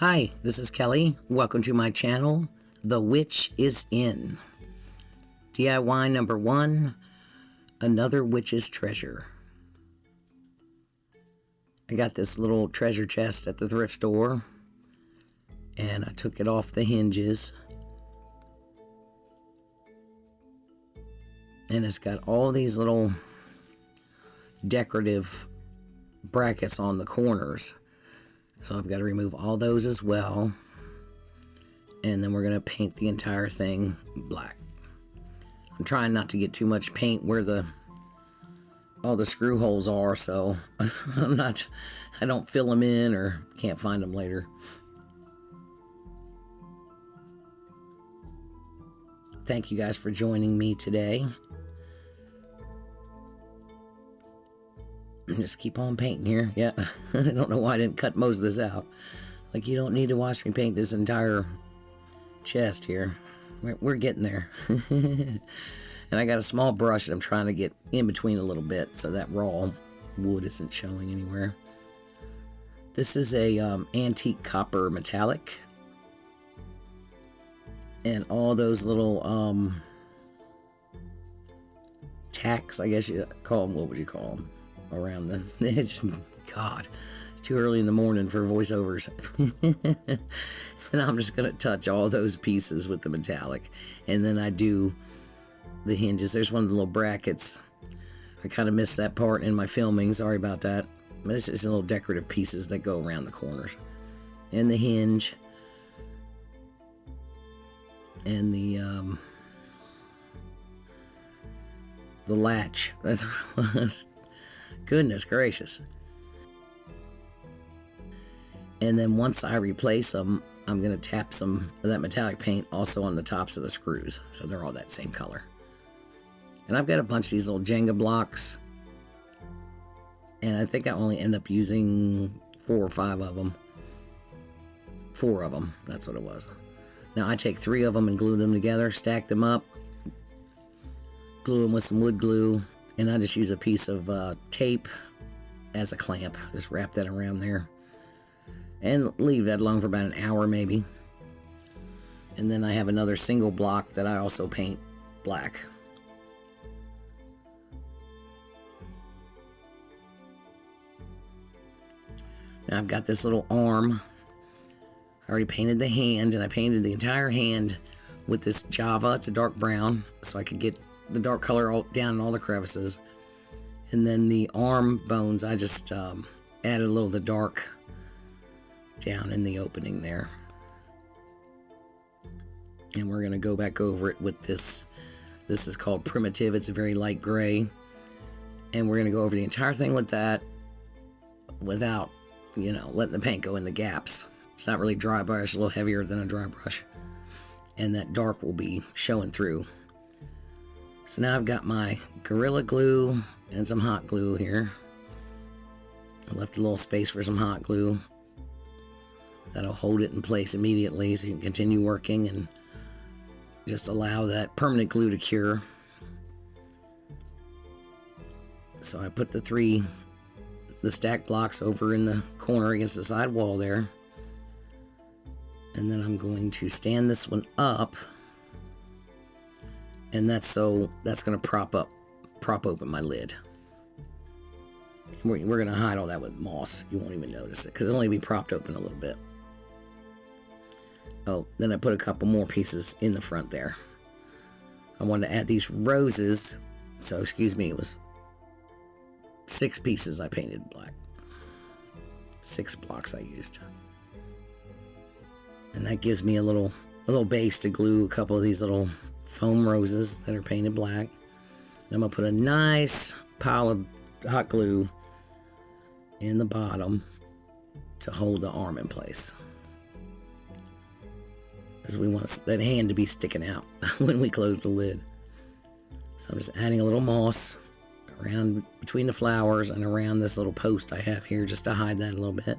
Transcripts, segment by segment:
Hi, this is Kelly. Welcome to my channel, The Witch is In. DIY number 1, another witch's treasure. I got this little treasure chest at the thrift store, and I took it off the hinges. And it's got all these little decorative brackets on the corners. So I've got to remove all those as well. And then we're going to paint the entire thing black. I'm trying not to get too much paint where all the screw holes are, so I don't fill them in or can't find them later. Thank you guys for joining me today. Just keep on painting here. Yeah, I don't know why I didn't cut most of this out. Like, you don't need to watch me paint this entire chest here. We're getting there. And I got a small brush that I'm trying to get in between a little bit so that raw wood isn't showing anywhere. This is a antique copper metallic. And all those little tacks, I guess you call them. What would you call them? Around the edge. God, it's too early in the morning for voiceovers. And I'm just going to touch all those pieces with the metallic. And then I do the hinges. There's one of the little brackets. I kind of missed that part in my filming. Sorry about that. But it's just little decorative pieces that go around the corners. And the hinge. And the latch. That's what it was. Goodness gracious. And then once I replace them, I'm going to tap some of that metallic paint also on the tops of the screws, so they're all that same color. And I've got a bunch of these little Jenga blocks, and I think I only end up using 4 or 5 of them. 4 of them, that's what it was. Now I take 3 of them and glue them together, stack them up, glue them with some wood glue, and I just use a piece of tape as a clamp. Just wrap that around there. And leave that alone for about an hour maybe. And then I have another single block that I also paint black. Now I've got this little arm. I already painted the hand, and I painted the entire hand with this Java. It's a dark brown, so I could get the dark color all down in all the crevices. And then the arm bones, I just added a little of the dark down in the opening there. And we're going to go back over it with this. This is called Primitive. It's a very light gray. And we're going to go over the entire thing with that without, letting the paint go in the gaps. It's not really dry brush, it's a little heavier than a dry brush. And that dark will be showing through. So now I've got my Gorilla Glue and some hot glue here. I left a little space for some hot glue. That'll hold it in place immediately so you can continue working and just allow that permanent glue to cure. So I put the stack blocks over in the corner against the side wall there. And then I'm going to stand this one up. And that's going to prop open my lid. And we're going to hide all that with moss. You won't even notice it because it'll only be propped open a little bit. Oh, then I put a couple more pieces in the front there. I wanted to add these roses. So, excuse me, it was 6 pieces I painted black. 6 blocks I used. And that gives me a little base to glue a couple of these little foam roses that are painted black. And I'm going to put a nice pile of hot glue in the bottom to hold the arm in place. Because we want that hand to be sticking out when we close the lid. So I'm just adding a little moss around between the flowers and around this little post I have here just to hide that a little bit.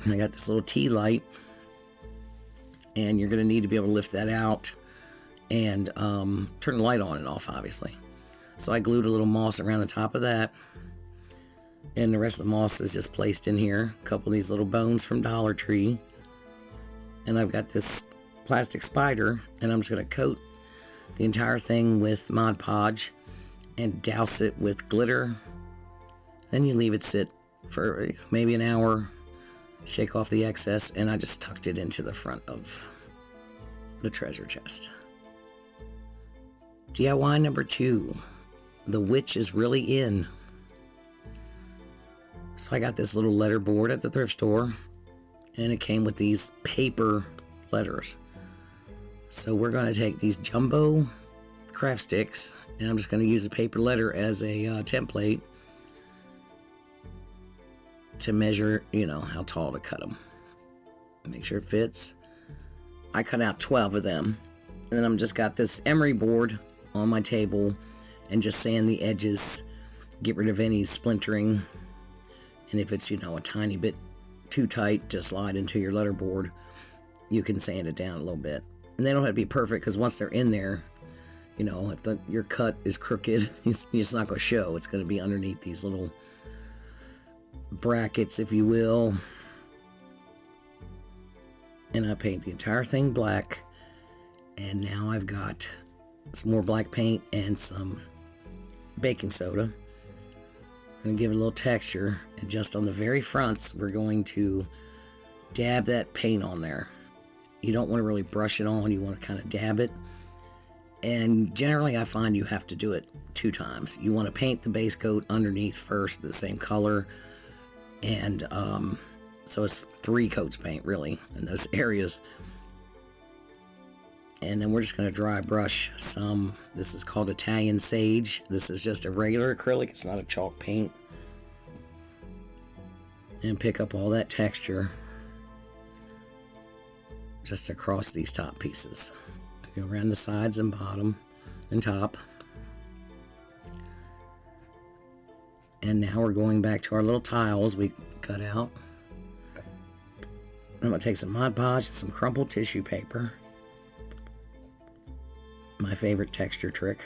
I got this little tea light, and you're going to need to be able to lift that out and turn the light on and off, obviously. So I glued a little moss around the top of that. And the rest of the moss is just placed in here. A couple of these little bones from Dollar Tree. And I've got this plastic spider, and I'm just going to coat the entire thing with Mod Podge and douse it with glitter. Then you leave it sit for maybe an hour, shake off the excess, and I just tucked it into the front of the treasure chest. DIY number 2. The witch is really in. So I got this little letter board at the thrift store, and it came with these paper letters. So we're going to take these jumbo craft sticks, and I'm just going to use a paper letter as a template to measure, how tall to cut them. Make sure it fits. I cut out 12 of them, and then I'm just got this emery board on my table and just sand the edges, get rid of any splintering, and if it's, a tiny bit too tight to slide into your letter board, you can sand it down a little bit. And they don't have to be perfect, because once they're in there, if your cut is crooked, it's not going to show. It's going to be underneath these little brackets, if you will. And I paint the entire thing black, and now I've got some more black paint and some baking soda. I'm going to give it a little texture, and just on the very fronts, we're going to dab that paint on there. You don't want to really brush it on, you want to kind of dab it. And generally I find you have to do it 2 times. You want to paint the base coat underneath first, the same color, and so it's 3 coats of paint really in those areas. And then we're just going to dry brush some. This is called Italian Sage. This is just a regular acrylic, it's not a chalk paint. And pick up all that texture just across these top pieces. Go around the sides and bottom and top. And now we're going back to our little tiles we cut out. I'm going to take some Mod Podge and some crumpled tissue paper. My favorite texture trick.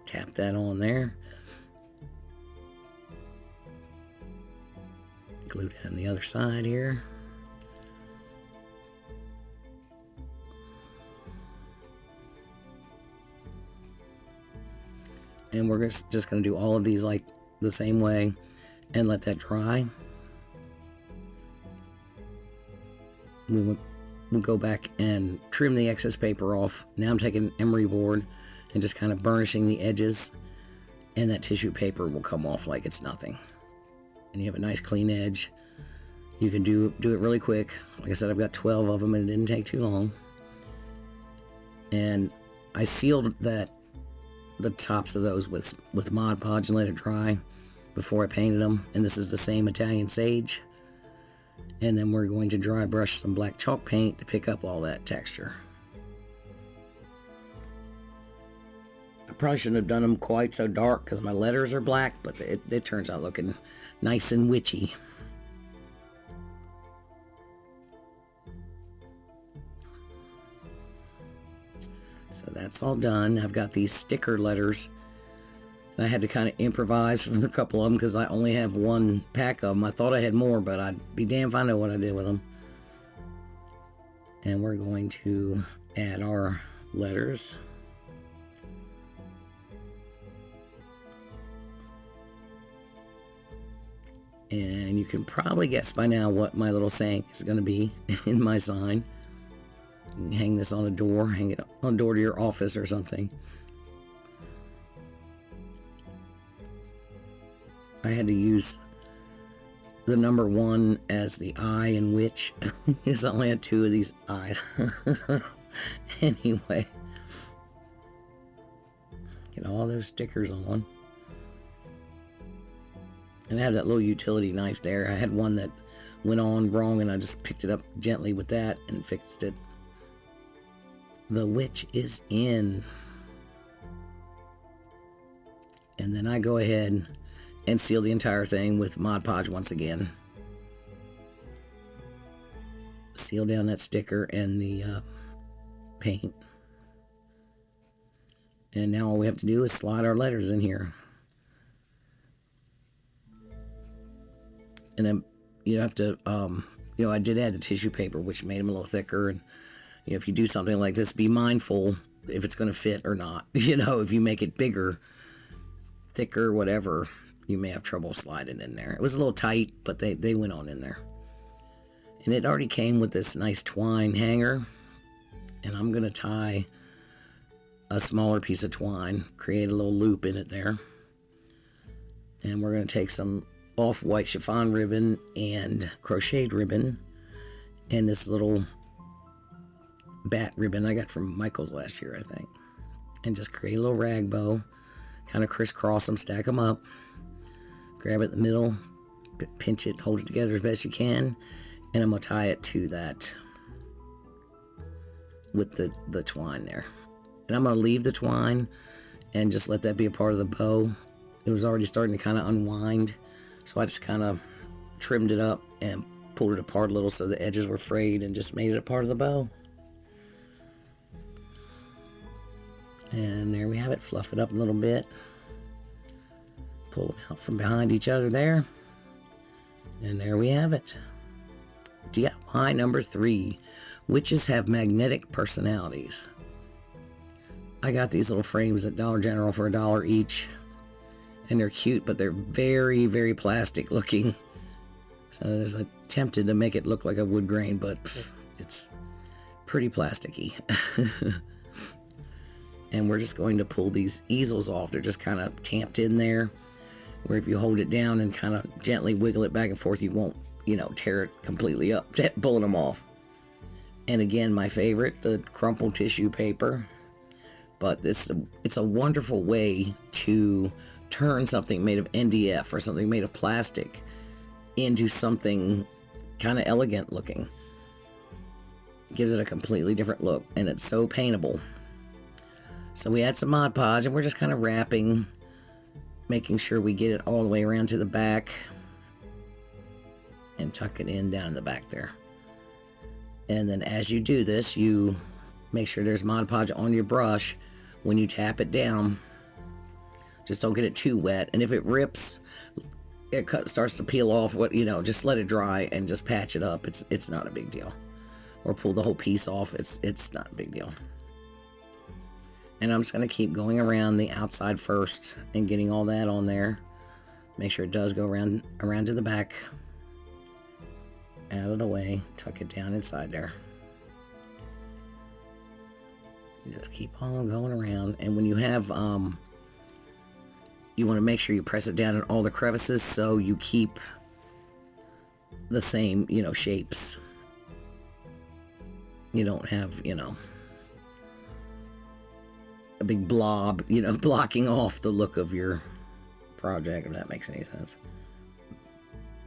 Tap that on there. Glue down the other side here. And we're just going to do all of these like the same way and let that dry. We'll go back and trim the excess paper off. Now I'm taking an emery board and just kind of burnishing the edges, and that tissue paper will come off like it's nothing. And you have a nice clean edge. You can do it really quick. Like I said, I've got 12 of them and it didn't take too long. And I sealed the tops of those with Mod Podge and let it dry before I painted them. And this is the same Italian Sage. And then we're going to dry brush some black chalk paint to pick up all that texture. I probably shouldn't have done them quite so dark because my letters are black, but it turns out looking nice and witchy. So that's all done. I've got these sticker letters. I had to kind of improvise for a couple of them because I only have 1 pack of them. I thought I had more, but I'd be damned if I know what I did with them. And we're going to add our letters. And you can probably guess by now what my little saying is going to be in my sign. You can hang this on a door, hang it on a door to your office or something. I had to use the number 1 as the eye in witch, because I only had 2 of these eyes. Anyway, get all those stickers on. And I have that little utility knife there. I had one that went on wrong, and I just picked it up gently with that and fixed it. The witch is in. And then I go ahead and seal the entire thing with Mod Podge once again. Seal down that sticker and the paint. And now all we have to do is slide our letters in here. And then you have to, I did add the tissue paper, which made them a little thicker. And, if you do something like this, be mindful if it's going to fit or not. If you make it bigger, thicker, whatever, you may have trouble sliding in there. It was a little tight, but they went on in there. And it already came with this nice twine hanger. And I'm going to tie a smaller piece of twine, create a little loop in it there. And we're going to take some off-white chiffon ribbon and crocheted ribbon and this little bat ribbon I got from Michael's last year, I think. And just create a little rag bow, kind of crisscross them, stack them up, grab it in the middle, pinch it, hold it together as best you can, and I'm going to tie it to that with the twine there. And I'm going to leave the twine and just let that be a part of the bow. It was already starting to kind of unwind, so I just kind of trimmed it up and pulled it apart a little so the edges were frayed and just made it a part of the bow. And there we have it. Fluff it up a little bit. Pull them out from behind each other there. And there we have it. DIY number 3. Witches have magnetic personalities. I got these little frames at Dollar General for $1 each. And they're cute, but they're very, very plastic looking. So there's tempted to make it look like a wood grain, but it's pretty plasticky. And we're just going to pull these easels off. They're just kind of tamped in there, where if you hold it down and kind of gently wiggle it back and forth, you won't, tear it completely up, pulling them off. And again, my favorite, the crumpled tissue paper. But it's a wonderful way to turn something made of NDF or something made of plastic into something kind of elegant looking. It gives it a completely different look, and it's so paintable. So we add some Mod Podge, and we're just kind of wrapping, making sure we get it all the way around to the back and tuck it in down in the back there. And then as you do this, you make sure there's Mod Podge on your brush when you tap it down. Just don't get it too wet, and if it rips, it starts to peel off, just let it dry and just patch it up. It's not a big deal. Or pull the whole piece off. It's not a big deal. And I'm just going to keep going around the outside first and getting all that on there. Make sure it does go around to the back. Out of the way. Tuck it down inside there. You just keep on going around. And when you have, you want to make sure you press it down in all the crevices so you keep the same, shapes. You don't have, a big blob, blocking off the look of your project, if that makes any sense.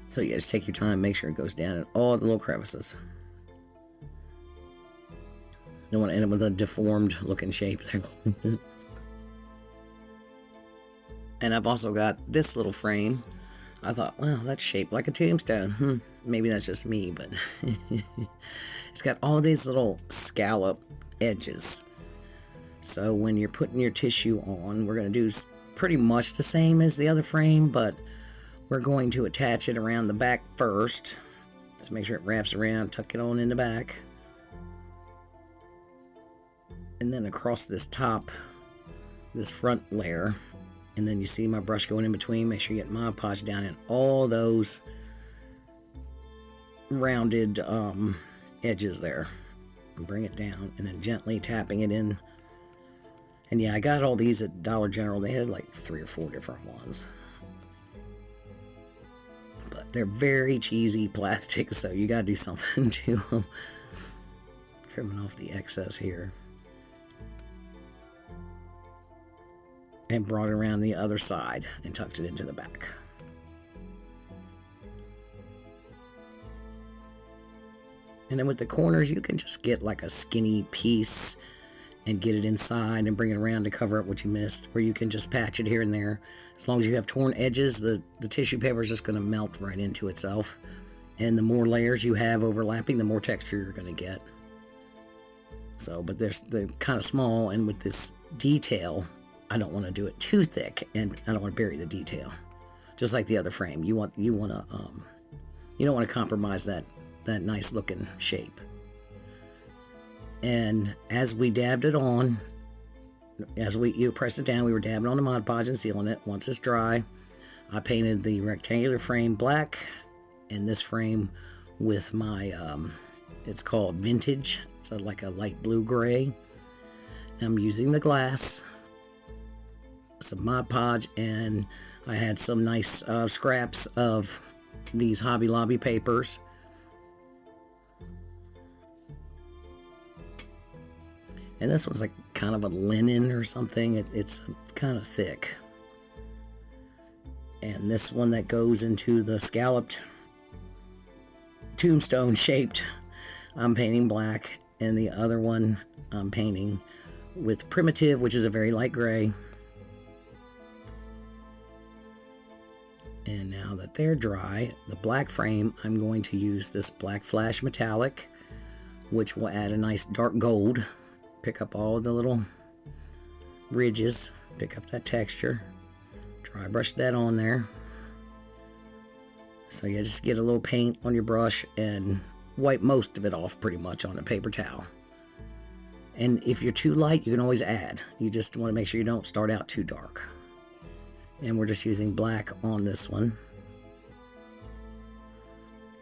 So you just take your time, make sure it goes down in all the little crevices. Don't want to end up with a deformed looking shape there. And I've also got this little frame. I thought, wow, that's shaped like a tombstone. Maybe that's just me, but it's got all these little scallop edges. So when you're putting your tissue on, we're going to do pretty much the same as the other frame, but we're going to attach it around the back first. Let's make sure it wraps around, tuck it on in the back. And then across this top, this front layer. And then you see my brush going in between. Make sure you get Mod Podge down in all those rounded edges there. And bring it down, and then gently tapping it in. And yeah, I got all these at Dollar General. They had like 3 or 4 different ones. But they're very cheesy plastic, so you gotta do something to them. Trimming off the excess here. And brought it around the other side and tucked it into the back. And then with the corners, you can just get like a skinny piece and get it inside and bring it around to cover up what you missed. Or you can just patch it here and there. As long as you have torn edges, the tissue paper is just going to melt right into itself. And the more layers you have overlapping, the more texture you're going to get. So, but they're kind of small, and with this detail I don't want to do it too thick, and I don't want to bury the detail. Just like the other frame, you want to you don't want to compromise that nice looking shape. And as we dabbed it on, you pressed it down, we were dabbing on the Mod Podge and sealing it. Once it's dry, I painted the rectangular frame black, and this frame with my it's called Vintage. It's like a light blue gray. I'm using the glass, some Mod Podge, and I had some nice scraps of these Hobby Lobby papers. And this one's like kind of a linen or something. It's kind of thick. And this one that goes into the scalloped tombstone shaped, I'm painting black. And the other one I'm painting with Primitive, which is a very light gray. And now that they're dry, the black frame, I'm going to use this Black Flash Metallic, which will add a nice dark gold. Pick up all the little ridges, pick up that texture, dry brush that on there. So you just get a little paint on your brush and wipe most of it off pretty much on a paper towel. And if you're too light, you can always add. You just want to make sure you don't start out too dark. And we're just using black on this one.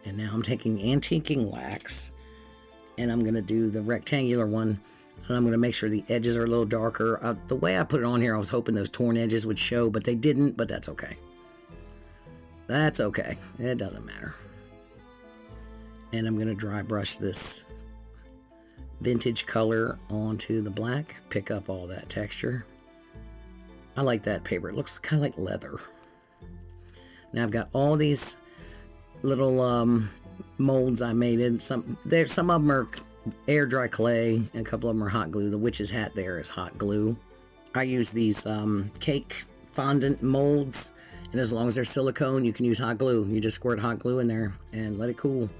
And now I'm taking antiquing wax, and I'm going to do the rectangular one, and I'm going to make sure the edges are a little darker. The way I put it on here, I was hoping those torn edges would show, but they didn't, but that's okay. That's okay. It doesn't matter. And I'm going to dry brush this vintage color onto the black, pick up all that texture. I like that paper. It looks kind of like leather. Now I've got all these little molds I made in. Some of them are air dry clay, and a couple of them are hot glue. The witch's hat there is hot glue. I use these cake fondant molds, and as long as they're silicone, you can use hot glue. You just squirt hot glue in there and let it cool,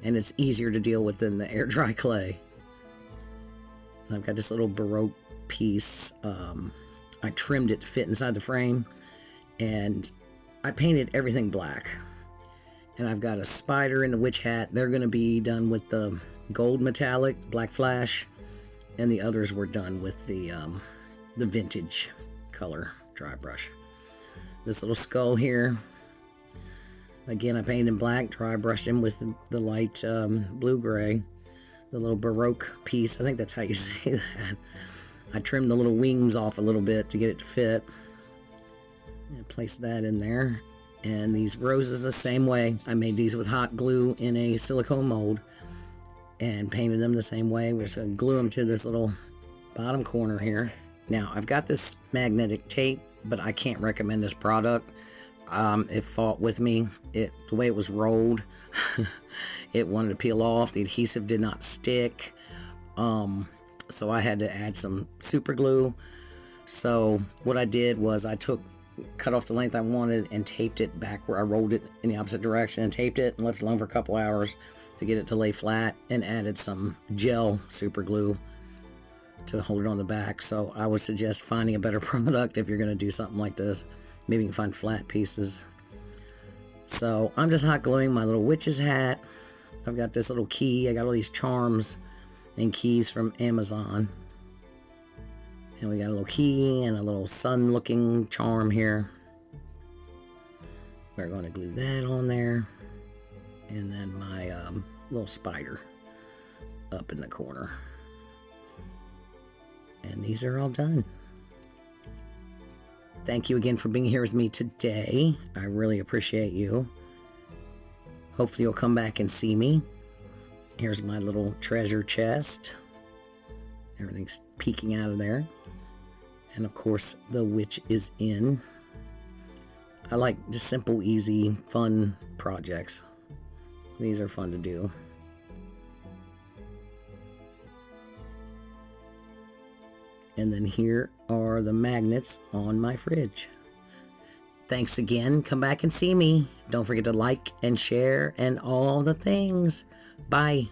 and it's easier to deal with than the air dry clay. I've got this little Baroque piece. I trimmed it to fit inside the frame, and I painted everything black. And I've got a spider and a witch hat. They're going to be done with the gold metallic, Black Flash, and the others were done with the vintage color dry brush. This little skull here, again, I painted in black, dry brushed him with the light blue-gray. The little Baroque piece, I think that's how you say that. I trimmed the little wings off a little bit to get it to fit. And place that in there. And these roses the same way. I made these with hot glue in a silicone mold and painted them the same way. We're just going to glue them to this little bottom corner here. Now, I've got this magnetic tape, but I can't recommend this product. It fought with me. The way it was rolled, it wanted to peel off. The adhesive did not stick. So I had to add some super glue. So what I did was I cut off the length I wanted and taped it back where I rolled it in the opposite direction, and taped it and left it alone for a couple hours to get it to lay flat, and added some gel super glue to hold it on the back. So I would suggest finding a better product if you're going to do something like this. Maybe you can find flat pieces. So I'm just hot gluing my little witch's hat. I've got this little key. I got all these charms and keys from Amazon. And we got a little key and a little sun looking charm here. We're going to glue that on there. And then my little spider up in the corner. And these are all done. Thank you again for being here with me today. I really appreciate you. Hopefully you'll come back and see me. Here's my little treasure chest. Everything's peeking out of there. And of course, the witch is in. I like just simple, easy, fun projects. These are fun to do. And then here are the magnets on my fridge. Thanks again. Come back and see me. Don't forget to like and share and all the things. Bye.